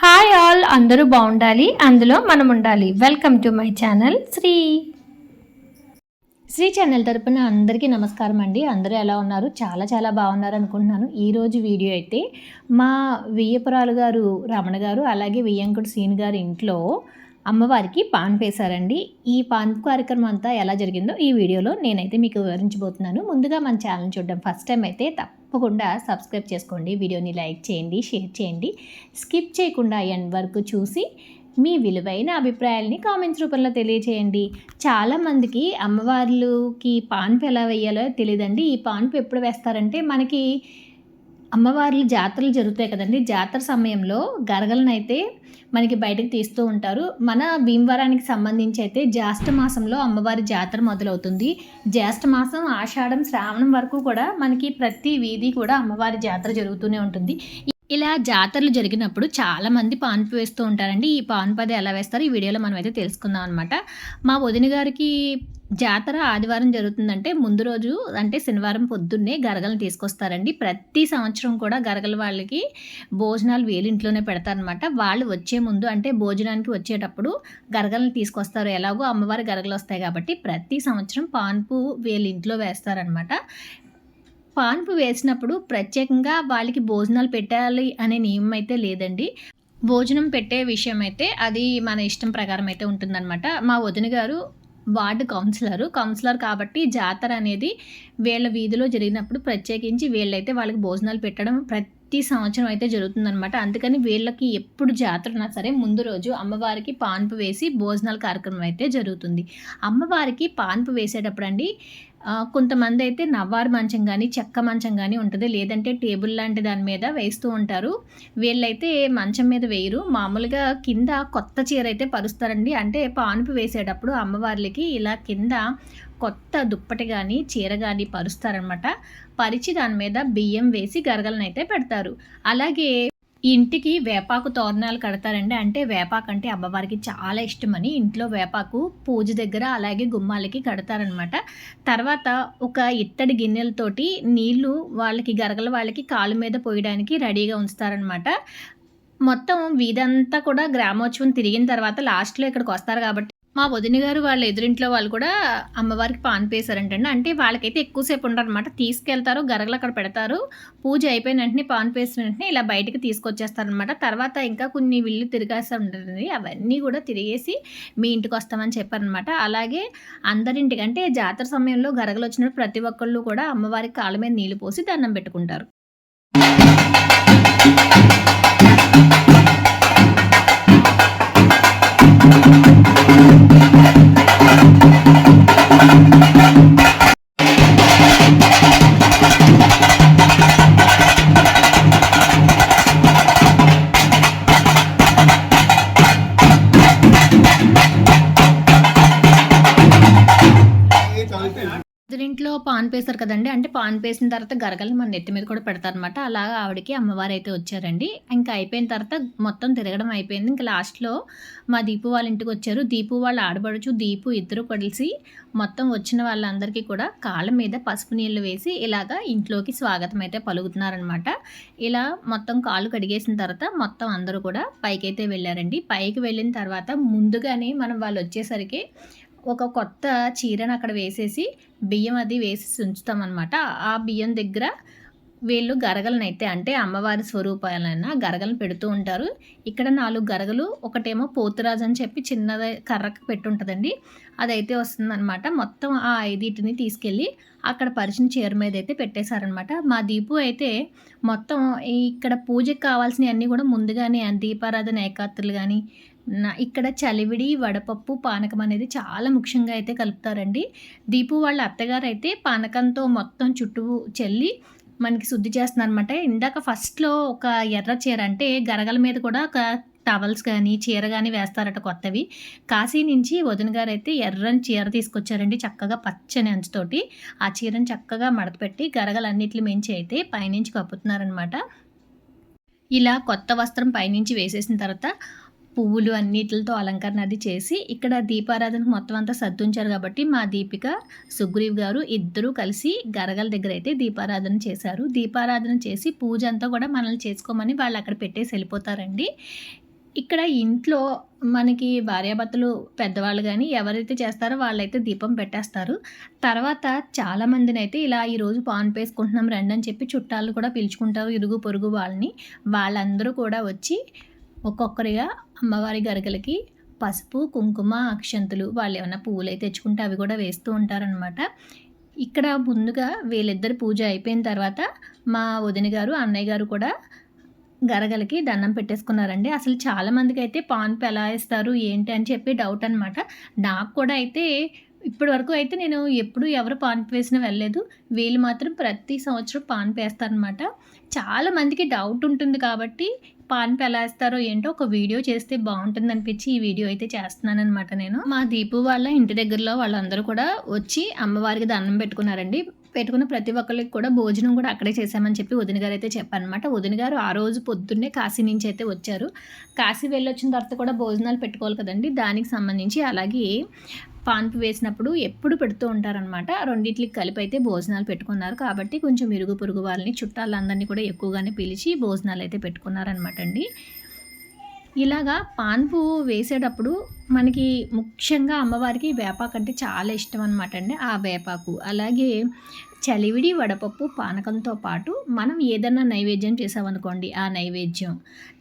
Hi all, అందరూ బాగుండాలి, అందులో మనం ఉండాలి. Welcome to my channel Sri channel తరపున అందరికీ నమస్కారం అండి. అందరూ ఎలా ఉన్నారు? చాలా చాలా బాగున్నారు అనుకుంటున్నాను. ఈరోజు వీడియో అయితే మా వియ్యపురాలు గారు రమణ గారు అలాగే వియ్యంకుడు సీన్ గారి ఇంట్లో అమ్మవారికి పాన్ వేశారండి. ఈ పాన్ కార్యక్రమం అంతా ఎలా జరిగిందో ఈ వీడియోలో నేనైతే మీకు వివరించబోతున్నాను. ముందుగా మన ఛానల్ చూడడం ఫస్ట్ టైం అయితే తప్పకుండా సబ్స్క్రైబ్ చేసుకోండి, వీడియోని లైక్ చేయండి, షేర్ చేయండి, స్కిప్ చేయకుండా ఎండ్ వరకు చూసి మీ విలువైన అభిప్రాయాలని కామెంట్స్ రూపంలో తెలియచేయండి. చాలామందికి అమ్మవార్లకి పాన్పు ఎలా వేయాలో తెలియదండి. ఈ పాన్పు ఎప్పుడు వేస్తారంటే మనకి అమ్మవార్లు జాతరలు జరుగుతాయి కదండి. జాతర సమయంలో గరగలనైతే మనకి బయటకు తీస్తూ ఉంటారు. మన భీమవరానికి సంబంధించి అయితే జ్యేష్ఠ మాసంలో అమ్మవారి జాతర మొదలవుతుంది. జ్యేష్ఠ మాసం, ఆషాఢం, శ్రావణం వరకు కూడా మనకి ప్రతి వీధి కూడా అమ్మవారి జాతర జరుగుతూనే ఉంటుంది. ఇలా జాతరలు జరిగినప్పుడు చాలామంది పాన్పు వేస్తూ ఉంటారండి. ఈ పాన్పు అది ఎలా వేస్తారో ఈ వీడియోలో మనం అయితే తెలుసుకుందాం అనమాట. మా వదిన గారికి జాతర ఆదివారం జరుగుతుందంటే ముందు రోజు అంటే శనివారం పొద్దున్నే గరగలను తీసుకొస్తారండి. ప్రతి సంవత్సరం కూడా గరగల వాళ్ళకి భోజనాలు వేలింట్లోనే పెడతారనమాట. వాళ్ళు వచ్చే ముందు అంటే భోజనానికి వచ్చేటప్పుడు గరగలను తీసుకొస్తారు. ఎలాగో అమ్మవారి గరగలు వస్తాయి కాబట్టి ప్రతి సంవత్సరం పాన్పు వేలింట్లో వేస్తారనమాట. పాన్పు వేసినప్పుడు ప్రత్యేకంగా వాళ్ళకి భోజనాలు పెట్టాలి అనే నియమం అయితే లేదండి. భోజనం పెట్టే విషయం అయితే అది మన ఇష్టం ప్రకారం అయితే ఉంటుందన్నమాట. మా వదిన గారు వార్డు కౌన్సిలర్ కాబట్టి జాతర అనేది వీళ్ళ వీధిలో జరిగినప్పుడు ప్రత్యేకించి వీళ్ళైతే వాళ్ళకి భోజనాలు పెట్టడం ప్రతి సంవత్సరం అయితే జరుగుతుందనమాట. అందుకని వీళ్ళకి ఎప్పుడు జాతర ఉన్నా సరే ముందు రోజు అమ్మవారికి పాన్పు వేసి భోజనాల కార్యక్రమం అయితే జరుగుతుంది. అమ్మవారికి పాన్పు వేసేటప్పుడు అండి కొంతమంది అయితే నవ్వారు మంచం కానీ చెక్క మంచం కానీ ఉంటుంది, లేదంటే టేబుల్ లాంటి దాని మీద వేస్తూ ఉంటారు. వీళ్ళైతే మంచం మీద వేయరు, మామూలుగా కింద కొత్త చీర అయితే పరుస్తారండి. అంటే పాన్పు వేసేటప్పుడు అమ్మవార్లకి ఇలా కింద కొత్త దుప్పటి కానీ చీర కానీ పరుస్తారనమాట. పరిచి దాని మీద బియ్యం వేసి గరగలను అయితే పెడతారు. అలాగే ఇంటికి వేపాకు తోరణాలు కడతారండి. అంటే వేపాకు అంటే అమ్మవారికి చాలా ఇష్టమని ఇంట్లో వేపాకు పూజ దగ్గర అలాగే గుమ్మాలకి కడతారనమాట. తర్వాత ఒక ఇత్తడి గిన్నెలతోటి నీళ్లు వాళ్ళకి గరగల వాళ్ళకి కాలు మీద పోయడానికి రెడీగా ఉంచుతారనమాట. మొత్తం వీధంతా కూడా గ్రామోత్సవం తిరిగిన తర్వాత లాస్ట్లో ఇక్కడికి వస్తారు కాబట్టి మా వదిన గారు వాళ్ళ ఎదురింట్లో వాళ్ళు కూడా అమ్మవారికి పాన్పు వేశారంటండి. అంటే వాళ్ళకైతే ఎక్కువసేపు ఉండరు అనమాట. తీసుకెళ్తారు, గరగలు అక్కడ పెడతారు, పూజ అయిపోయిన వెంటనే పాన్పు వేసిన వెంటనే ఇలా బయటకు తీసుకొచ్చేస్తారనమాట. తర్వాత ఇంకా కొన్ని విల్లు తిరిగేస్తూ ఉంటుంది, అవన్నీ కూడా తిరిగేసి మీ ఇంటికి వస్తామని చెప్పారనమాట. అలాగే అందరింటికి అంటే జాతర సమయంలో గరగలు వచ్చినప్పుడు ప్రతి ఒక్కళ్ళు కూడా అమ్మవారికి కాళ్ళ మీద నీళ్లు పోసి దండం పెట్టుకుంటారు. ఇంట్లో పాన్ పేస్తారు కదండి. అంటే పాన్ పేసిన తర్వాత గరగలు మన నెత్తి మీద కూడా పెడతారనమాట. అలాగా ఆవిడకి అమ్మవారు అయితే వచ్చారండి. ఇంకా అయిపోయిన తర్వాత మొత్తం తిరగడం అయిపోయింది. ఇంకా లాస్ట్లో మా దీపు వాళ్ళ ఇంటికి వచ్చారు. దీపు వాళ్ళ ఆడబడుచు దీపు ఇద్దరు కలిసి మొత్తం వచ్చిన వాళ్ళందరికీ కూడా కాళ్ళ మీద పసుపు నీళ్ళు వేసి ఇలాగా ఇంట్లోకి స్వాగతం అయితే పలుకుతున్నారనమాట. ఇలా మొత్తం కాళ్ళు కడిగేసిన తర్వాత మొత్తం అందరూ కూడా పైకైతే వెళ్ళారండి. పైకి వెళ్ళిన తర్వాత ముందుగానే మనం వాళ్ళు వచ్చేసరికి ఒక కొత్త చీరను అక్కడ వేసేసి బియ్యం అది వేసేసి ఉంచుతామన్నమాట. ఆ బియ్యం దగ్గర వీళ్ళు గరగలనైతే అంటే అమ్మవారి స్వరూపాలైనా గరగలను పెడుతూ ఉంటారు. ఇక్కడ 4 గరగలు, ఒకటేమో పోతురాజు అని చెప్పి చిన్నది కర్రకు పెట్టుంటుందండి, అదైతే వస్తుందన్నమాట. మొత్తం ఆ 5 తీసుకెళ్ళి అక్కడ పరిచిన చీర మీద అయితే పెట్టేశారనమాట. మా దీపు అయితే మొత్తం ఇక్కడ పూజకి కావాల్సినవి అన్నీ కూడా ముందుగానే దీపారాధన ఏకాత్తులు కానీ ఇక్కడ చలివిడి, వడపప్పు, పానకం అనేది చాలా ముఖ్యంగా అయితే కలుపుతారండి. దీపు వాళ్ళ అత్తగారు అయితే పానకంతో మొత్తం చుట్టూ చల్లి మనకి శుద్ధి చేస్తున్నారనమాట. ఇందాక ఫస్ట్లో ఒక ఎర్ర చీర అంటే గరగల మీద కూడా ఒక టవల్స్ కానీ చీర కానీ వేస్తారట కొత్తవి. కాశీ నుంచి వదిన గారు అయితే ఎర్రని చీర తీసుకొచ్చారండి, చక్కగా పచ్చని అంచుతోటి. ఆ చీరను చక్కగా మడతపెట్టి గరగలన్నిటిని మించి అయితే పైనుంచి కప్పుతున్నారనమాట. ఇలా కొత్త వస్త్రం పైనుంచి వేసేసిన తర్వాత పువ్వులు అన్నిటితో అలంకరణ అది చేసి ఇక్కడ దీపారాధనకు మొత్తం అంతా సర్దుంచారు కాబట్టి మా దీపిక, సుగ్రీవ్ గారు ఇద్దరూ కలిసి గరగల దగ్గర అయితే దీపారాధన చేశారు. దీపారాధన చేసి పూజ అంతా కూడా మనల్ని చేసుకోమని వాళ్ళు అక్కడ పెట్టేసి వెళ్ళిపోతారండి. ఇక్కడ ఇంట్లో మనకి భార్యాభర్తలు పెద్దవాళ్ళు గానీ ఎవరైతే చేస్తారో వాళ్ళైతే దీపం పెట్టేస్తారు. తర్వాత చాలామందినైతే ఇలా ఈరోజు పాన్పేసుకుంటున్నాం రండి అని చెప్పి చుట్టాలు కూడా పిలుచుకుంటారు, ఇరుగు పొరుగు వాళ్ళని. వాళ్ళందరూ కూడా వచ్చి ఒక్కొక్కరిగా అమ్మవారి గరగలకి పసుపు, కుంకుమ, అక్షంతులు వాళ్ళు ఏమైనా పువ్వులైతే తెచ్చుకుంటే అవి కూడా వేస్తూ ఉంటారనమాట. ఇక్కడ ముందుగా వీళ్ళిద్దరు పూజ అయిపోయిన తర్వాత మా వదిన గారు, అన్నయ్య గారు కూడా గరగలకి దండం పెట్టేసుకున్నారండి. అసలు చాలామందికి అయితే పాన్పు ఎలా ఇస్తారు ఏంటి అని చెప్పి డౌట్ అనమాట. నాకు కూడా అయితే ఇప్పటి వరకు అయితే నేను ఎప్పుడు ఎవరు పాన్పు వేసినా వెళ్ళలేదు. వీళ్ళు మాత్రం ప్రతి సంవత్సరం పాన్పు వేస్తారనమాట. చాలామందికి డౌట్ ఉంటుంది కాబట్టి పాన్పు ఎలా వేస్తారో ఏంటో ఒక వీడియో చేస్తే బాగుంటుంది అనిపించి ఈ వీడియో అయితే చేస్తున్నానమాట నేను. మా దీపు వాళ్ళ ఇంటి దగ్గరలో వాళ్ళందరూ కూడా వచ్చి అమ్మవారికి దండం పెట్టుకున్నారండి. పెట్టుకున్న ప్రతి ఒక్కరికి కూడా భోజనం కూడా అక్కడే చేశామని చెప్పి వదిన గారు అయితే చెప్పారనమాట. వదిన గారు ఆ రోజు పొద్దున్నే కాశీ నుంచి అయితే వచ్చారు. కాశీ వెళ్ళొచ్చిన తర్వాత కూడా భోజనాలు పెట్టుకోవాలి కదండి, దానికి సంబంధించి అలాగే పాన్పు వేసినప్పుడు ఎప్పుడు పెడుతూ ఉంటారనమాట. రెండింటికి కలిపి అయితే భోజనాలు పెట్టుకున్నారు కాబట్టి కొంచెం ఇరుగు పొరుగు వాళ్ళని చుట్టాలందరినీ కూడా ఎక్కువగానే పిలిచి భోజనాలు అయితే పెట్టుకున్నారనమాట అండి. ఇలాగా పాన్పు వేసేటప్పుడు మనకి ముఖ్యంగా అమ్మవారికి వేపాకు అంటే చాలా ఇష్టం అనమాట అండి. ఆ వేపాకు అలాగే చలివిడి, వడపప్పు, పానకంతో పాటు మనం ఏదన్నా నైవేద్యం చేసామనుకోండి ఆ నైవేద్యం.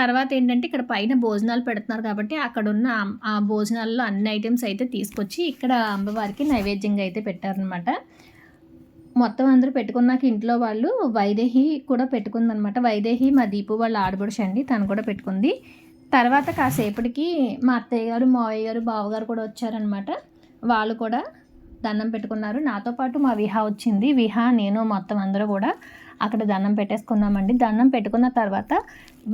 తర్వాత ఏంటంటే ఇక్కడ పైన భోజనాలు పెడుతున్నారు కాబట్టి అక్కడున్న ఆ భోజనాల్లో అన్ని ఐటమ్స్ అయితే తీసుకొచ్చి ఇక్కడ అమ్మవారికి నైవేద్యంగా అయితే పెట్టారనమాట. మొత్తం అందరూ పెట్టుకున్నాక ఇంట్లో వాళ్ళు వైదేహి కూడా పెట్టుకుందనమాట. వైదేహి మా దీపు వాళ్ళ ఆడబడుచు అండి, తను కూడా పెట్టుకుంది. తర్వాత కాసేపటికి మా అత్తయ్య గారు, మావయ్య గారు, బావగారు కూడా వచ్చారనమాట. వాళ్ళు కూడా దండం పెట్టుకున్నారు. నాతో పాటు మా విహా వచ్చింది. విహా, నేను మొత్తం అందరూ కూడా అక్కడ దండం పెట్టేసుకున్నామండి. దండం పెట్టుకున్న తర్వాత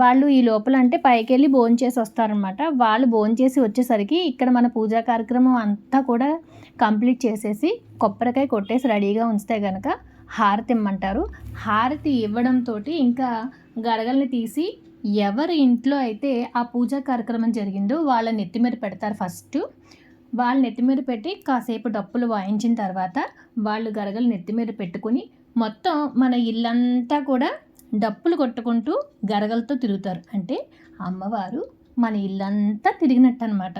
వాళ్ళు ఈ లోపల అంటే పైకి వెళ్ళి భోంచేసి వస్తారనమాట. వాళ్ళు భోంచేసి వచ్చేసరికి ఇక్కడ మన పూజా కార్యక్రమం అంతా కూడా కంప్లీట్ చేసేసి కొబ్బరికాయ కొట్టేసి రెడీగా ఉంచితే కనుక హారతి ఇమ్మంటారు. హారతి ఇవ్వడంతో ఇంకా గరగల్ని తీసి ఎవరి ఇంట్లో అయితే ఆ పూజా కార్యక్రమం జరిగిందో వాళ్ళ నెత్తి మీద పెడతారు. ఫస్ట్ వాళ్ళ నెత్తి మీద పెట్టి కాసేపు డప్పులు వాయించిన తర్వాత వాళ్ళు గరగలు నెత్తి మీద పెట్టుకుని మొత్తం మన ఇల్లంతా కూడా డప్పులు కొట్టుకుంటూ గరగలతో తిరుగుతారు. అంటే అమ్మవారు మన ఇల్లంతా తిరిగినట్టు అనమాట.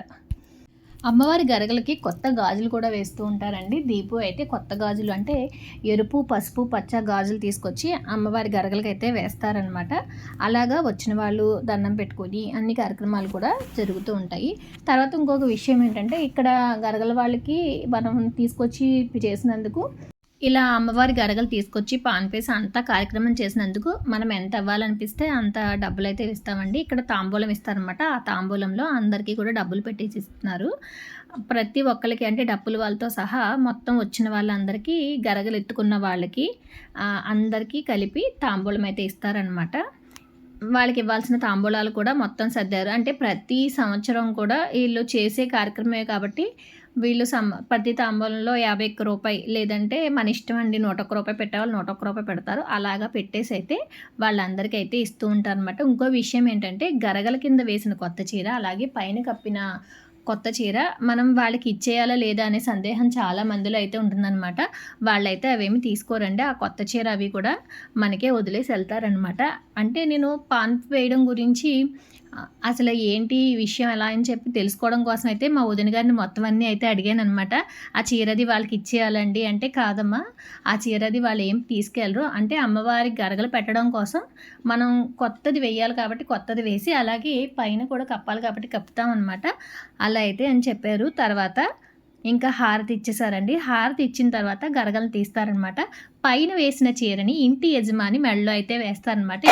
అమ్మవారి గరగలకి కొత్త గాజులు కూడా వేస్తూ ఉంటారండి. దీపు అయితే కొత్త గాజులు అంటే ఎరుపు, పసుపు, పచ్చ గాజులు తీసుకొచ్చి అమ్మవారి గరగలకి అయితే వేస్తారనమాట. అలాగా వచ్చిన వాళ్ళు దండం పెట్టుకొని అన్ని కార్యక్రమాలు కూడా జరుగుతూ ఉంటాయి. తర్వాత ఇంకొక విషయం ఏంటంటే ఇక్కడ గరగల వాళ్ళకి మనం తీసుకొచ్చి చేసినందుకు ఇలా అమ్మవారి గరగలు తీసుకొచ్చి పాన్పేసి అంతా కార్యక్రమం చేసినందుకు మనం ఎంత ఇవ్వాలనిపిస్తే అంత డబ్బులు అయితే ఇస్తామండి. ఇక్కడ తాంబూలం ఇస్తారనమాట. ఆ తాంబూలంలో అందరికీ కూడా డబ్బులు పెట్టేసి ఇస్తున్నారు. ప్రతి ఒక్కరికి అంటే డబ్బులు వాళ్ళతో సహా మొత్తం వచ్చిన వాళ్ళందరికీ గరగలు ఎత్తుకున్న వాళ్ళకి అందరికీ కలిపి తాంబూలం అయితే ఇస్తారనమాట. వాళ్ళకి ఇవ్వాల్సిన తాంబూలాలు కూడా మొత్తం సర్దారు. అంటే ప్రతి సంవత్సరం కూడా వీళ్ళు చేసే కార్యక్రమమే కాబట్టి వీళ్ళు ప్రతి తాంబూలంలో 51 రూపాయి లేదంటే మన ఇష్టం అండి, 101 రూపాయి పెట్టేవాళ్ళు 101 రూపాయి పెడతారు. అలాగా పెట్టేసి అయితే వాళ్ళందరికీ అయితే ఇస్తూ ఉంటారు అనమాట. ఇంకో విషయం ఏంటంటే గరగల కింద వేసిన కొత్త చీర అలాగే పైన కప్పిన కొత్త చీర మనం వాళ్ళకి ఇచ్చేయాలా లేదా అనే సందేహం చాలా మందిలో అయితే ఉంటుందన్నమాట. వాళ్ళైతే అవేమి తీసుకోరండి. ఆ కొత్త చీర అవి కూడా మనకే వదిలేసి వెళ్తారనమాట. అంటే నేను పాన్పు వేయడం గురించి అసలు ఏంటి విషయం ఎలా అని చెప్పి తెలుసుకోవడం కోసం అయితే మా వదిన గారిని మొత్తం అన్నీ అయితే అడిగాను అనమాట. ఆ చీరది వాళ్ళకి ఇచ్చేయాలండి అంటే, కాదమ్మా ఆ చీరది వాళ్ళు ఏం తీసుకెళ్ళరు, అంటే అమ్మవారికి గరగలు పెట్టడం కోసం మనం కొత్తది వేయాలి కాబట్టి కొత్తది వేసి అలాగే పైన కూడా కప్పాలి కాబట్టి కప్పుతామన్నమాట. అలా అయితే అని చెప్పారు. తర్వాత ఇంకా హారతి ఇచ్చేసారండి. హారతి ఇచ్చిన తర్వాత గరగలు తీస్తారనమాట. పైన వేసిన చీరని ఇంటి యజమాని మెడలో అయితే వేస్తారనమాట.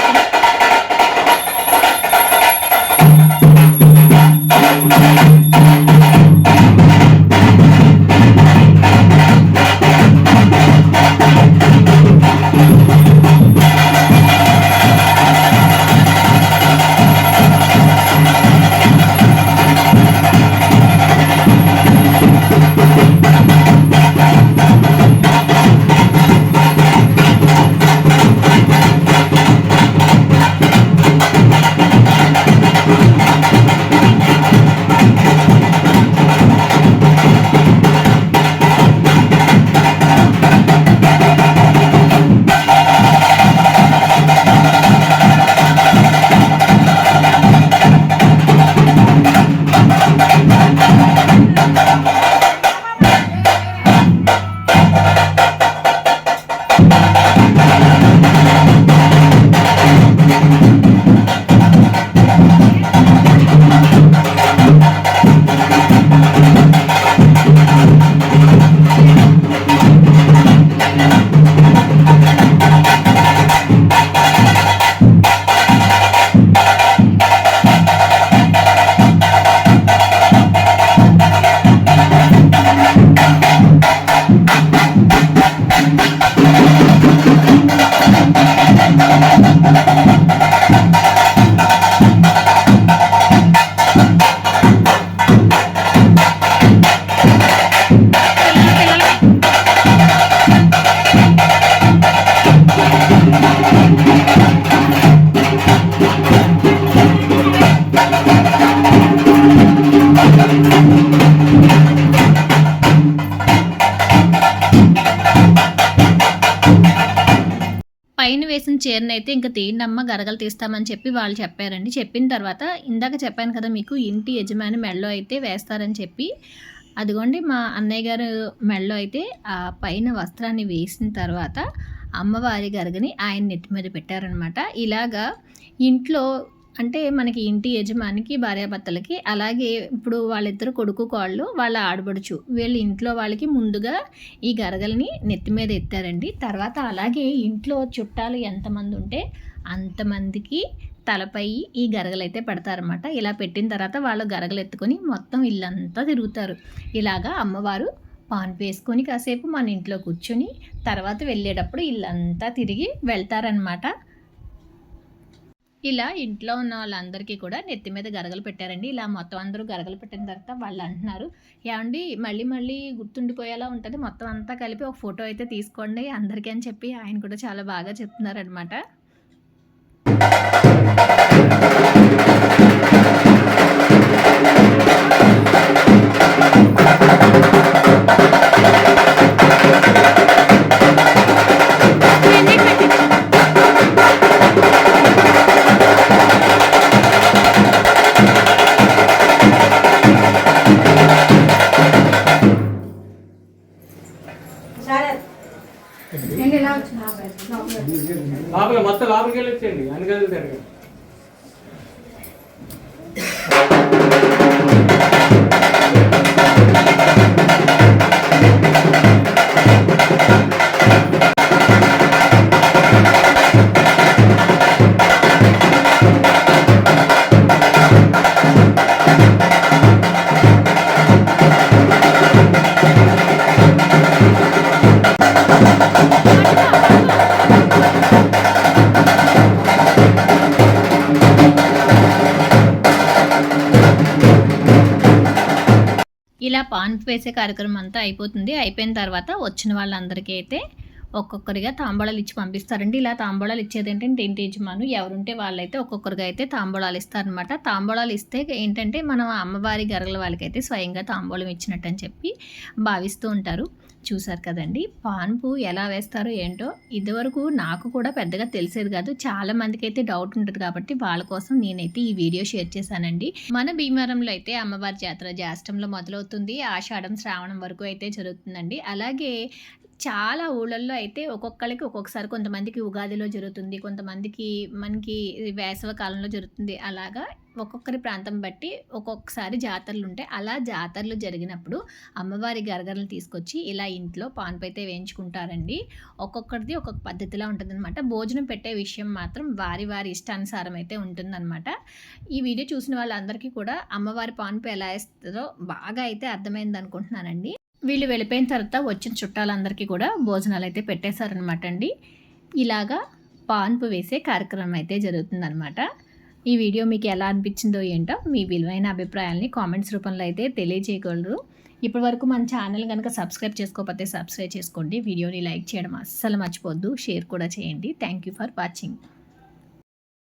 వేసిన చీరని అయితే ఇంకా తీయండమ్మ గరగలు తీస్తామని చెప్పి వాళ్ళు చెప్పారండి. చెప్పిన తర్వాత ఇందాక చెప్పాను కదా మీకు ఇంటి యజమాని మెడలో అయితే వేస్తారని చెప్పి, అదిగోండి మా అన్నయ్య గారు మెడలో అయితే ఆ పైన వస్త్రాన్ని వేసిన తర్వాత అమ్మవారి గరగని ఆయన నెత్తి మీద పెట్టారనమాట. ఇలాగా ఇంట్లో అంటే మనకి ఇంటి యజమానికి భార్యాభర్తలకి, అలాగే ఇప్పుడు వాళ్ళిద్దరు కొడుకు కోళ్ళు వాళ్ళ ఆడబడుచు వీళ్ళు ఇంట్లో వాళ్ళకి ముందుగా ఈ గరగల్ని నెత్తి మీద ఎత్తారండి. తర్వాత అలాగే ఇంట్లో చుట్టాలు ఎంతమంది ఉంటే అంతమందికి తలపై ఈ గరగలు అయితే పెడతారన్నమాట. ఇలా పెట్టిన తర్వాత వాళ్ళు గరగలు ఎత్తుకొని మొత్తం ఇల్లంతా తిరుగుతారు. ఇలాగా అమ్మవారు పాన్పు వేసుకొని కాసేపు మన ఇంట్లో కూర్చొని తర్వాత వెళ్ళేటప్పుడు ఇల్లంతా తిరిగి వెళ్తారనమాట. ఇలా ఇంట్లో ఉన్న వాళ్ళందరికీ కూడా నెత్తి మీద గరగలు పెట్టారండి. ఇలా మొత్తం అందరూ గరగలు పెట్టిన తర్వాత వాళ్ళు అంటున్నారు, ఏమండి మళ్ళీ మళ్ళీ గుర్తుండిపోయేలా ఉంటుంది, మొత్తం అంతా కలిపి ఒక ఫోటో అయితే తీసుకోండి అందరికీ అని చెప్పి ఆయన కూడా చాలా బాగా చెప్తున్నారనమాట. మొత్తం లోపలికి వెళ్ళి వచ్చేయండి అన్ని కదులుతారు. ఇలా పాన్పు వేసే కార్యక్రమం అంతా అయిపోతుంది. అయిపోయిన తర్వాత వచ్చిన వాళ్ళందరికీ అయితే ఒక్కొక్కరిగా తాంబూలాలు ఇచ్చి పంపిస్తారండి. ఇలా తాంబూలాలు ఇచ్చేది ఏంటంటే ఇంటి యజమాను ఎవరుంటే వాళ్ళైతే ఒక్కొక్కరిగా అయితే తాంబూలాలు ఇస్తారనమాట. తాంబూలాలు ఇస్తే ఏంటంటే మనం అమ్మవారి గరగల వాళ్ళకైతే స్వయంగా తాంబూలం ఇచ్చినట్టు అని చెప్పి భావిస్తూ ఉంటారు. చూసారు కదండి పాన్పు ఎలా వేస్తారో ఏంటో. ఇదివరకు నాకు కూడా పెద్దగా తెలిసేది కాదు, చాలా మందికి అయితే డౌట్ ఉంటుంది కాబట్టి వాళ్ళ కోసం నేనైతే ఈ వీడియో షేర్ చేశానండి. మన భీమవరంలో అయితే అమ్మవారి జాతర జ్యేష్ఠంలో మొదలవుతుంది, ఆషాఢం శ్రావణం వరకు అయితే జరుగుతుందండి. అలాగే చాలా ఊళ్ళల్లో అయితే ఒక్కొక్కరికి ఒక్కొక్కసారి, కొంతమందికి ఉగాదిలో జరుగుతుంది, కొంతమందికి మనకి వేసవ కాలంలో జరుగుతుంది. అలాగా ఒక్కొక్కరి ప్రాంతం బట్టి ఒక్కొక్కసారి జాతరలు ఉంటాయి. అలా జాతరలు జరిగినప్పుడు అమ్మవారి గరగరలు తీసుకొచ్చి ఇలా ఇంట్లో పాన్పు అయితే వేయించుకుంటారండి. ఒక్కొక్కరిది ఒక్కొక్క పద్ధతిలా ఉంటుందన్నమాట. భోజనం పెట్టే విషయం మాత్రం వారి వారి ఇష్టానుసారం అయితే ఉంటుందన్నమాట. ఈ వీడియో చూసిన వాళ్ళందరికీ కూడా అమ్మవారి పాన్పు ఎలా వేస్తుందో బాగా అయితే అర్థమైంది అనుకుంటున్నానండి. వీళ్ళు వెళ్ళిపోయిన తర్వాత వచ్చిన చుట్టాలందరికీ కూడా భోజనాలు అయితే పెట్టేశారనమాట అండి. ఇలాగా పాన్పు వేసే కార్యక్రమం అయితే జరుగుతుందనమాట. ఈ వీడియో మీకు ఎలా అనిపించిందో ఏంటో మీ విలువైన అభిప్రాయాల్ని కామెంట్స్ రూపంలో అయితే తెలియజేయగలరు. ఇప్పటి వరకు మన ఛానల్ కనుక సబ్స్క్రైబ్ చేసుకోకపోతే సబ్స్క్రైబ్ చేసుకోండి. వీడియోని లైక్ చేయడం అస్సలు మర్చిపోద్దు, షేర్ కూడా చేయండి. Thank you for watching.